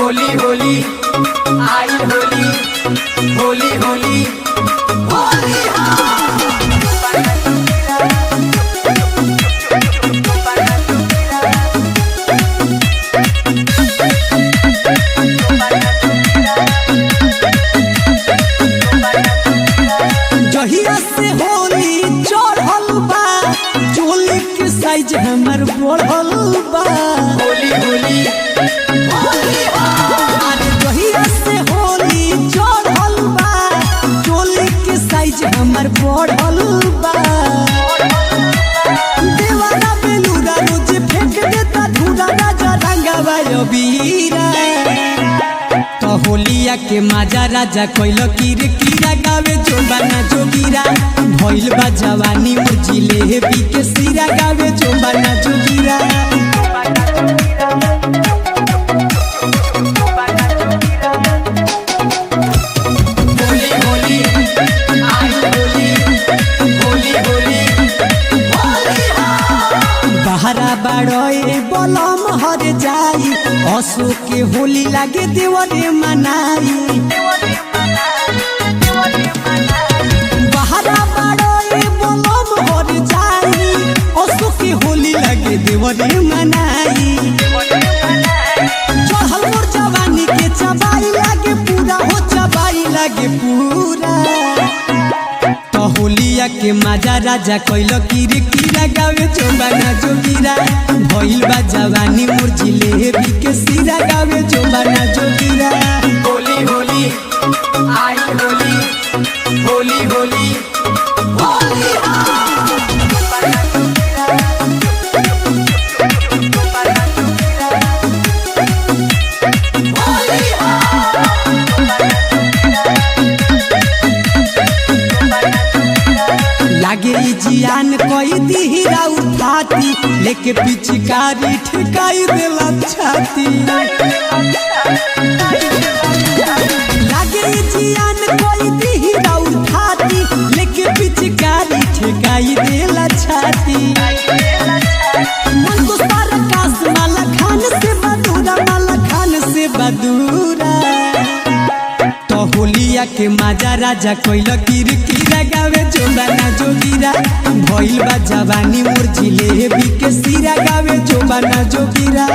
होली होली आई होली होली होली होली जहिया से होली चढ़ल बा चोली के साइज हमर बढ़ल बा होली होली अरे जहिया से होली चढ़ल बा चोली के साइज हमर बढ़ल बा देवारा बेलूरा रोज फेंक देता धूरा राजा रंगावा अबीरा तो होलिया के माजा राजा कोइलो कीर कीरा गावे जोबाना जोगीरा भइल बा जवानी मुजिले बी के सिरा गावे जोबाना जोगीरा होली होली आई होली होली होली होली बहरा बाड़े बलम हर जाई असो के होली लागे देवरे मनाई बहरा बाड़े बलम हर जाई असो के होली लागे देवरे मनाई चढ़ल मोर जवानी के चबाई लागे पूरा हो चबाई लागे पूरा तो होलिया के माजा राजा कोइलो कीर कीरा गावे जोबाना जोगीरा भइल बा जवानी मोर जिलेबी के सिरा गावे जोबाना जोगीरा होली होली आई होली होली होली होली लागे ई जियान कोई दिहिरा उठाती लेके पिचकारी ठिकाई देला छाती लागे ई जियान कोई दिहिरा उठाती लेके पिचकारी ठिकाई देला छाती मन को सारा कास माला खान से बदूरा माला खान से बदूरा तो होलिया के माजा राजा कोइलो कीर कीरा गावे जोबाना जोगीरा भइल बा जवानी मोर जिलेबी के सिरा गावे जोबाना जोगीरा।